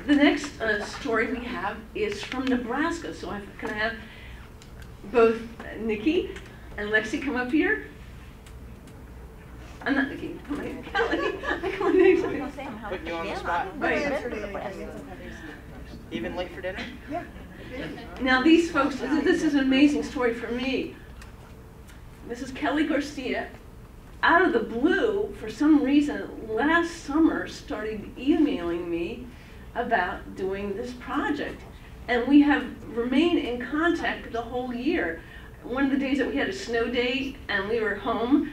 the next story we have is from Nebraska. So can I have both Nikki and Lexi come up here? I'm not Nikki. Come on, Kelly. I come on next. Putting you on the spot. Even late for dinner? Yeah. Now these folks, this is an amazing story for me. This is Kelly Garcia. Out of the blue, for some reason, last summer started emailing me about doing this project. And we have remained in contact the whole year. One of the days that we had a snow day and we were home,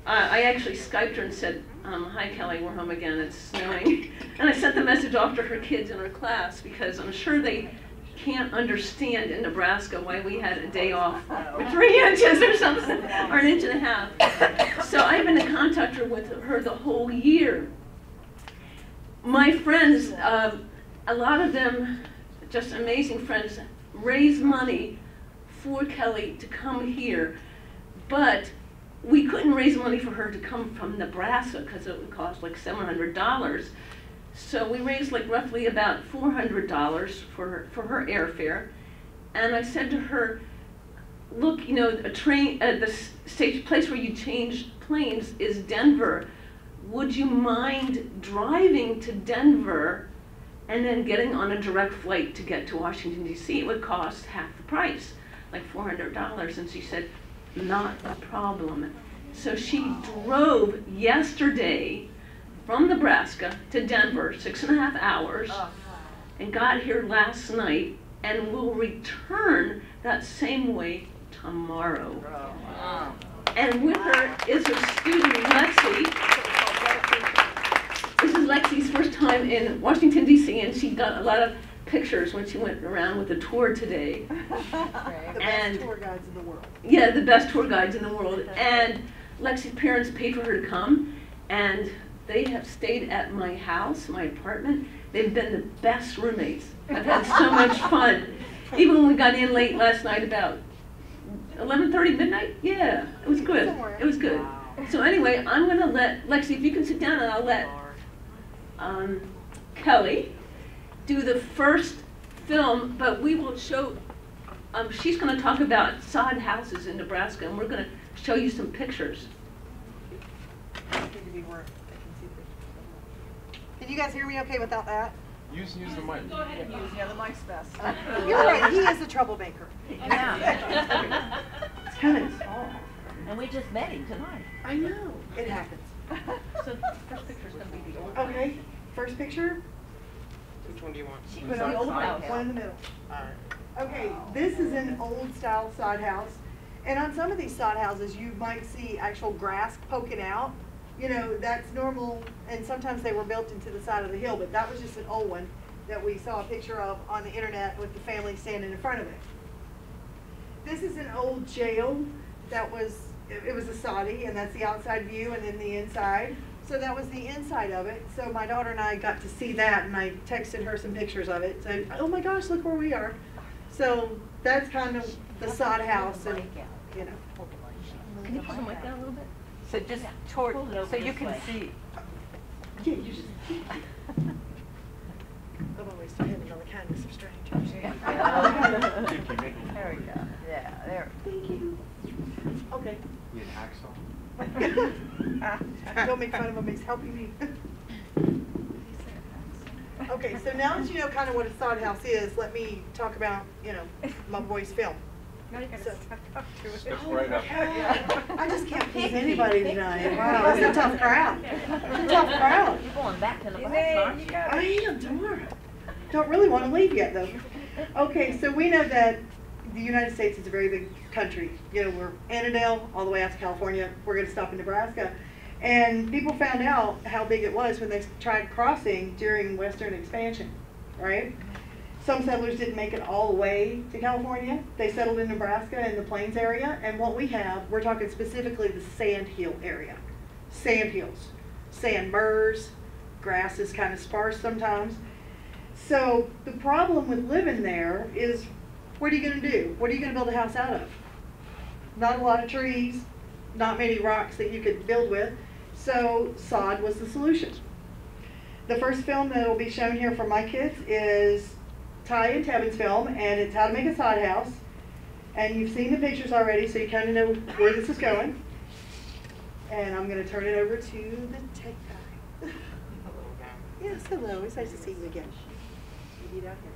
I actually Skyped her and said, hi Kelly, we're home again, it's snowing. And I sent the message off to her kids in her class because I'm sure they can't understand in Nebraska why we had a day off for 3 inches or something, or 1.5 inches. So I've been in contact with her the whole year. My friends, a lot of them, just amazing friends, raise money for Kelly to come here, but we couldn't raise money for her to come from Nebraska because it would cost like $700. So we raised like roughly about $400 for her airfare. And I said to her, look, you know, a train, the place where you change planes is Denver. Would you mind driving to Denver and then getting on a direct flight to get to Washington, D.C.? It would cost half the price, like $400. And she said, not a problem. So she drove yesterday from Nebraska to Denver, 6.5 hours, and got here last night, and will return that same way tomorrow. And with her is her student, Lexi. This is Lexi's first time in Washington, D.C., and she got a lot of pictures when she went around with the tour today. The best tour guides in the world. Yeah, the best tour guides in the world. And Lexi's parents paid for her to come, and they have stayed at my house, my apartment. They've been the best roommates. I've had so much fun. Even when we got in late last night, about 11:30, midnight, yeah, it was good. It was good. So anyway, I'm gonna let, Lexi, if you can sit down, and I'll let Kelly do the first film, but we will show, she's gonna talk about sod houses in Nebraska, and we're gonna show you some pictures. Can you guys hear me okay without that? Use the mic. Go ahead and use, yeah, the mic's best. You're right, he is a troublemaker. Yeah. It's kind of small. And we just met him tonight. I know, it happens. So first picture's gonna be the old. Okay, first picture, Which one do you want? put on the old one in the middle. Alright. Okay, this is an old style sod house. And on some of these sod houses, you might see actual grass poking out. You know, that's normal, and sometimes they were built into the side of the hill, but that was just an old one that we saw a picture of on the internet with the family standing in front of it. This is an old jail that was, it was a soddy, and that's the outside view, and then the inside. So that was the inside of it. So my daughter and I got to see that, and I texted her some pictures of it. So, oh my gosh, look where we are. So that's kind of the sod house, and you know. Can you pull the mic down a little bit? So just toward, so you can see. Yeah, you just. I've always depended on the kindness of strangers. There we go. Yeah, there. Thank you. Okay. You an axle? Don't make fun of him, he's helping me. Okay, so now that you know kind of what a sod house is, let me talk about, you know, my boy's film. Step right up. I just can't please anybody tonight. Wow, it's a tough crowd. It's a tough crowd. You're going back to Nebraska, aren't you? I am, tomorrow. Don't really want to leave yet, though. Okay, so we know that the United States is a very big country. You know, we're Annandale all the way out to California. We're going to stop in Nebraska. And people found out how big it was when they tried crossing during Western expansion, right? Some settlers didn't make it all the way to California. They settled in Nebraska in the plains area. And what we have, we're talking specifically the sand hill area. Sand hills, sand burrs, grass is kind of sparse sometimes. So the problem with living there is, what are you going to do? What are you going to build a house out of? Not a lot of trees, not many rocks that you could build with. So sod was the solution. The first film that will be shown here for my kids is Ty and Tevin's film, and it's How to Make a Sod House. And you've seen the pictures already, so you kind of know where this is going. And I'm going to turn it over to the tech guy. Yes, hello. It's nice to see you again. You down here.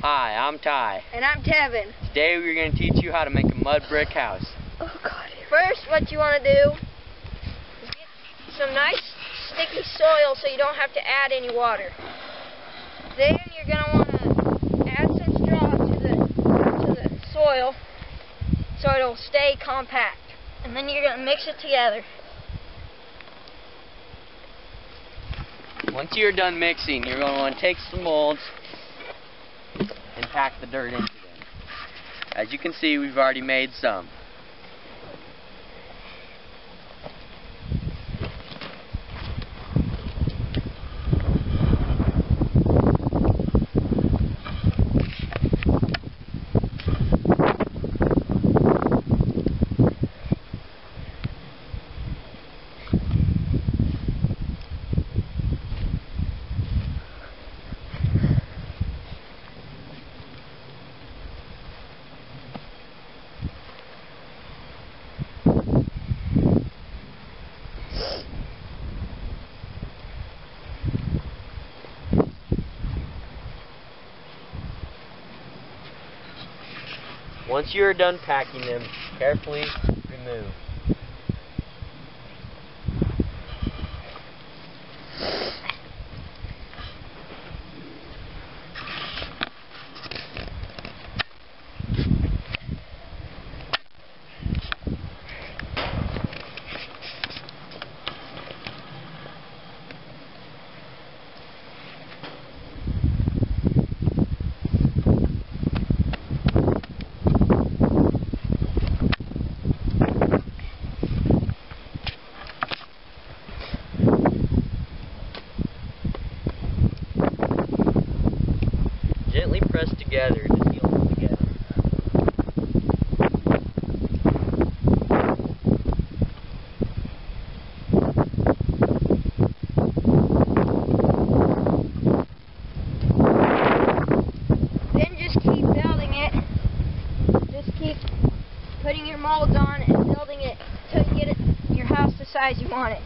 Hi, I'm Ty. And I'm Tevin. Today we're going to teach you how to make a mud brick house. Oh God. First, what you want to do is get some nice sticky soil so you don't have to add any water. Then you're going to want to add some straw to the soil so it'll stay compact. And then you're going to mix it together. Once you're done mixing, you're going to want to take some molds and pack the dirt into them. As you can see, we've already made some. Once you are done packing them, carefully remove. Gently press together to seal them together. Then just keep building it. Just keep putting your molds on and building it until you get your house the size you want it.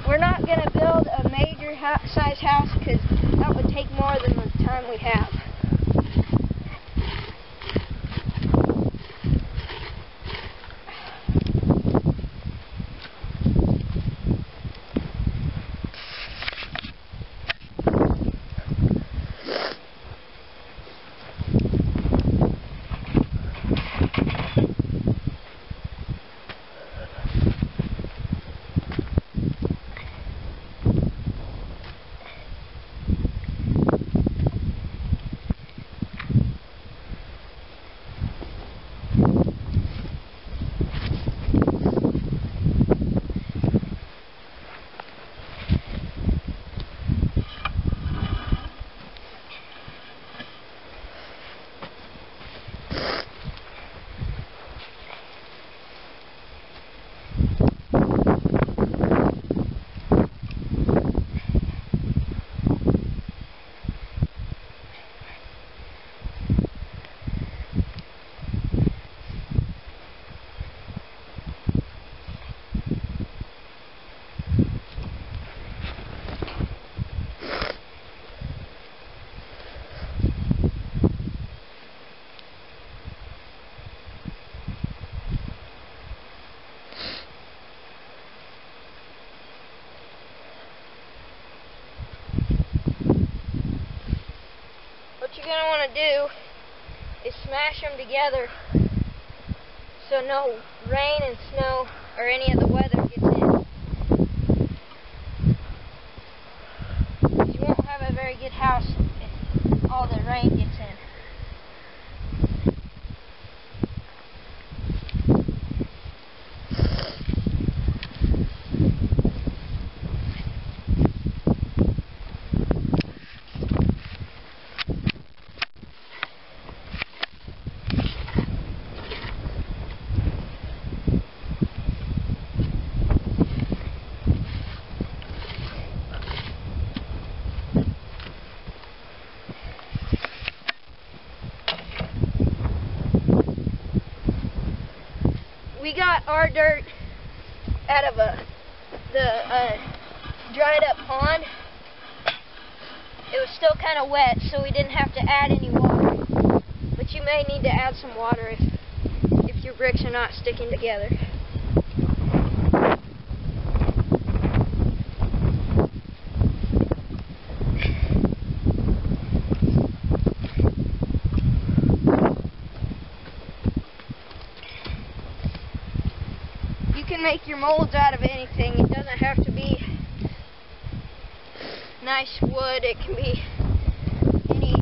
We're not going to build a major size house because that would take more than the time we have. What you're going to want to do is smash them together so no rain and snow or any of the weather gets in. You won't have a very good house if all the rain gets in. we got our dirt out of the dried up pond. It was still kind of wet, so we didn't have to add any water. But you may need to add some water if your bricks are not sticking together. You can make your molds out of anything. It doesn't have to be nice wood. It can be any,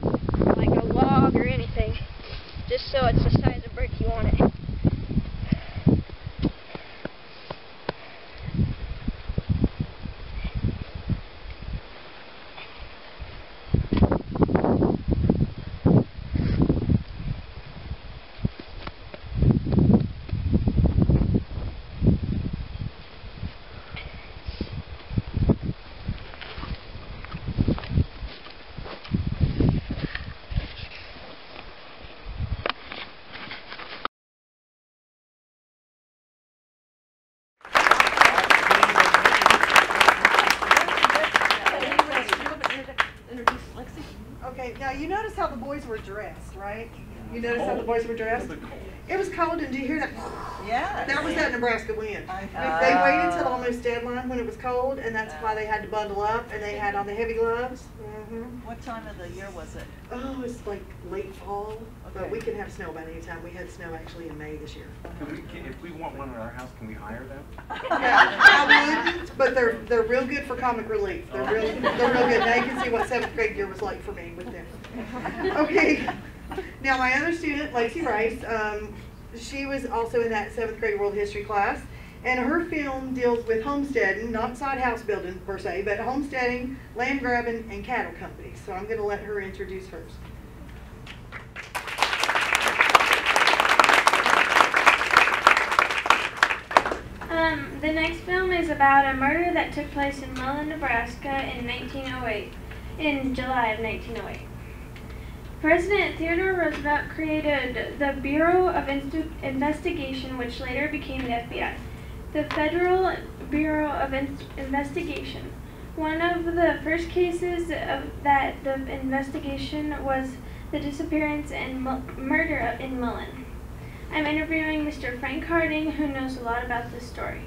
like a log or anything, just so it's the size of brick you want it. Okay, now you notice how the boys were dressed, right? You notice how the boys were dressed? It was cold, and did you hear that? Yeah. That was that Nebraska wind. I- They waited till almost deadline when it was cold, and that's why they had to bundle up, and they had on the heavy gloves. What time of the year was it? Oh, it's like late fall, but Okay. we can have snow about any time. We had snow actually in May this year. If we want one in our house, can we hire them? Yeah, I wouldn't, but they're real good for comic relief. They're real good. Now you can see what 7th grade year was like for me with them. Okay, now my other student, Lacey Rice, she was also in that 7th grade world history class, and her film deals with homesteading, not side house building per se, but homesteading, land grabbing, and cattle companies. So I'm going to let her introduce hers. The next film is about a murder that took place in Mullen, Nebraska in 1908, in July of 1908. President Theodore Roosevelt created the Bureau of Investigation, which later became the FBI. The Federal Bureau of Investigation. One of the first cases of that the investigation was the disappearance and murder in Mullen. I'm interviewing Mr. Frank Harding, who knows a lot about this story.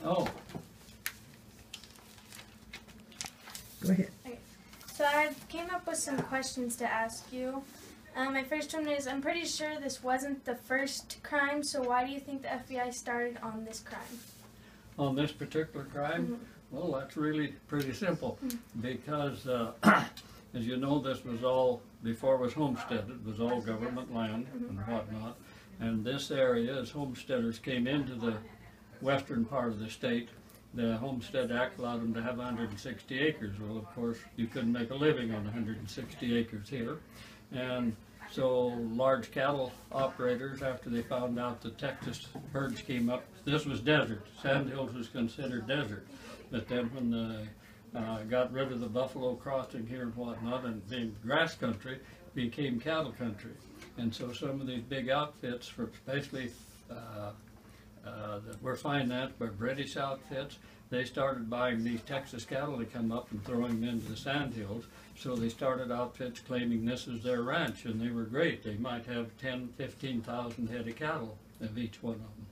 Oh. Go ahead. Okay. So I came up with some questions to ask you. My first one is, I'm pretty sure this wasn't the first crime, so why do you think the FBI started on this crime? On this particular crime? Mhm. Well, that's really pretty simple, because as you know, this was all, before it was homesteaded, it was all government land and whatnot. And this area, as homesteaders came into the western part of the state, the Homestead Act allowed them to have 160 acres. Well, of course, you couldn't make a living on 160 acres here. And so large cattle operators, after they found out the Texas herds came up, this was desert. Sandhills was considered desert. But then when they got rid of the buffalo crossing here and whatnot, and being grass country, became cattle country. And so some of these big outfits, for especially that were financed by British outfits, they started buying these Texas cattle to come up and throwing them into the sandhills. So they started outfits claiming this is their ranch, and they were great. They might have 10,000, 15,000 head of cattle of each one of them.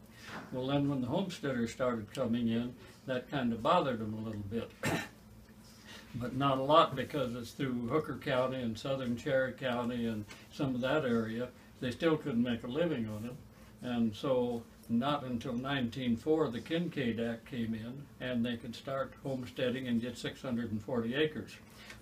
Well, then when the homesteaders started coming in, that kind of bothered them a little bit. But not a lot, because it's through Hooker County and southern Cherry County and some of that area. They still couldn't make a living on it. And so not until 1904 the Kincaid Act came in, and they could start homesteading and get 640 acres.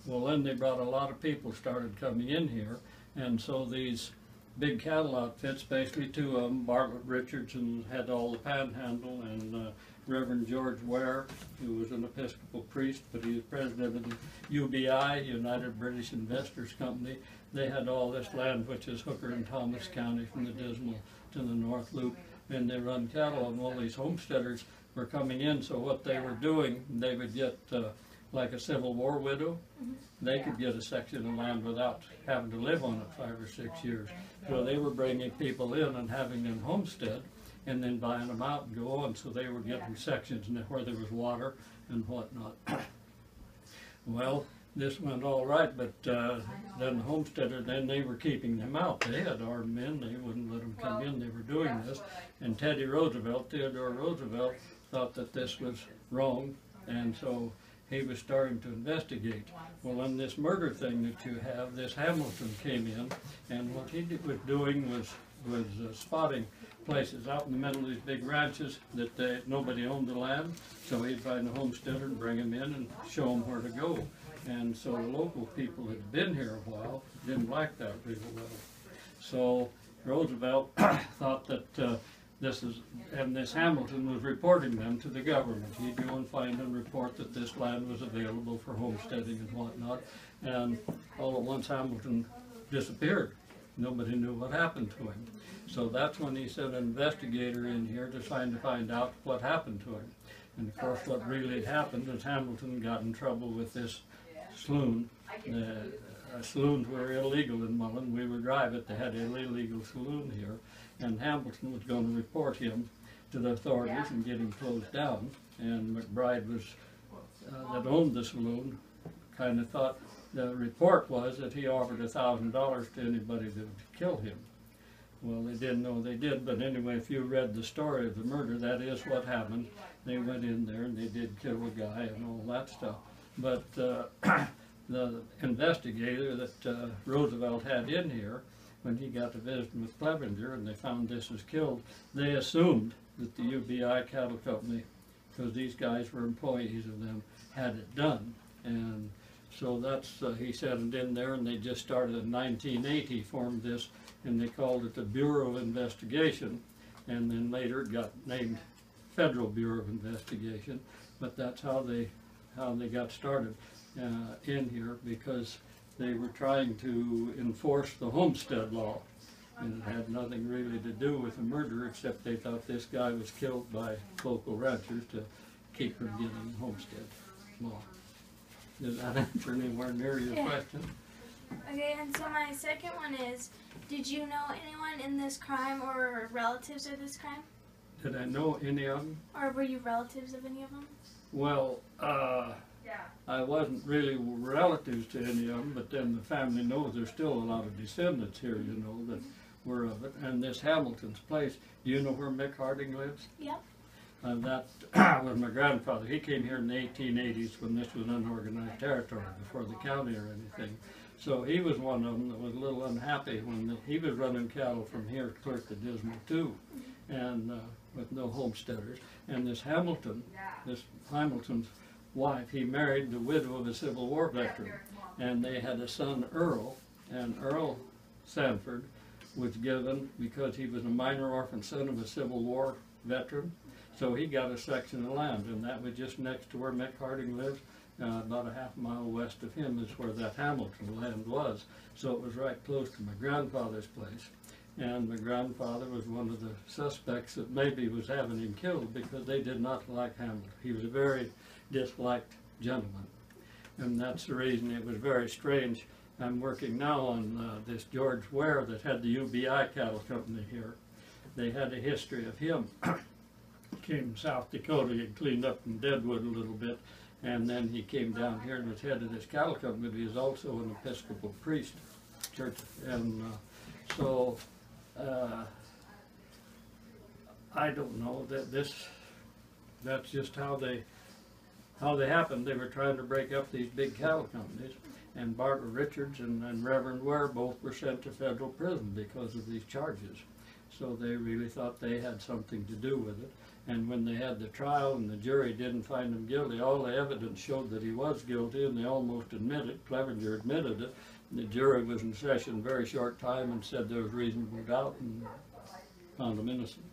Well, then they brought a lot of people started coming in here, and so these big cattle outfits, basically two of them, Bartlett Richardson had all the panhandle, and Reverend George Ware, who was an Episcopal priest, but he was president of the UBI, United British Investors Company. They had all this land, which is Hooker and Thomas County, from the Dismal to the North Loop. and they run cattle, and all these homesteaders were coming in, so what they were doing, they would get, like a Civil War widow, they could get a section of land without having to live on it 5 or 6 years. So they were bringing people in and having them homestead, and then buying them out and go on, so they were getting sections where there was water and whatnot. Well, this went all right, but then the homesteader, then they were keeping them out. They had armed men, they wouldn't let them come in, they were doing this. And Theodore Roosevelt, thought that this was wrong, and so he was starting to investigate. Well, on this murder thing that you have, this Hamilton came in, and what he was doing was spotting places out in the middle of these big ranches that nobody owned the land, so he'd find a homesteader and bring him in and show them where to go. And so the local people that had been here a while didn't like that real well. So Roosevelt thought that this Hamilton was reporting them to the government. He'd go and find and report that this land was available for homesteading and whatnot. And all at once Hamilton disappeared. Nobody knew what happened to him. So that's when he sent an investigator in here to try to find out what happened to him. And of course what really happened is Hamilton got in trouble with this saloon. Saloons were illegal in Mullen. We were dry, but they had an illegal saloon here. And Hamilton was going to report him to the authorities and get him closed down. And McBride was, that owned the saloon, kind of thought, the report was that he offered $1,000 to anybody that would kill him. Well, they didn't know they did, but anyway, if you read the story of the murder, that is what happened. They went in there and they did kill a guy and all that stuff. But the investigator that Roosevelt had in here, when he got to visiting with Clevenger and they found this was killed, they assumed that the UBI Cattle Company, because these guys were employees of them, had it done. And so that's, he sent it in there, and they just started in 1980, formed this, and they called it the Bureau of Investigation, and then later it got named Federal Bureau of Investigation. But that's how they got started in here, because they were trying to enforce the homestead law, and it had nothing really to do with the murder, except they thought this guy was killed by local ranchers to keep from getting homestead law. Does that answer anywhere near your question? Okay, and so my second one is, did you know anyone in this crime or relatives of this crime? Did I know any of them? Or were you relatives of any of them? Well, I wasn't really relatives to any of them, but then the family knows there's still a lot of descendants here, you know, that were of it. And this Hamilton's place, do you know where Mick Harding lives? Yep. That was my grandfather. He came here in the 1880s when this was unorganized territory, before the county or anything. So he was one of them that was a little unhappy when he was running cattle from here clear to Dismal too, and with no homesteaders. And this Hamilton's wife, he married the widow of a Civil War veteran, and they had a son, Earl, and Earl Sanford was given because he was a minor orphan son of a Civil War veteran. So he got a section of land, and that was just next to where Mick Harding lives. About a half mile west of him is where that Hamilton land was. So it was right close to my grandfather's place. And my grandfather was one of the suspects that maybe was having him killed, because they did not like Hamilton. He was a very disliked gentleman. And that's the reason it was very strange. I'm working now on this George Ware that had the UBI Cattle Company here. They had a history of him. Came from South Dakota, he had cleaned up in Deadwood a little bit, and then he came down here and was head of this cattle company. He was also an Episcopal priest, church, and so I don't know that that's just how they happened. They were trying to break up these big cattle companies, and Barbara Richards and Reverend Ware both were sent to federal prison because of these charges. So they really thought they had something to do with it. And when they had the trial and the jury didn't find him guilty, all the evidence showed that he was guilty, and they almost admitted, Clevenger admitted it. The jury was in session a very short time and said there was reasonable doubt and found him innocent.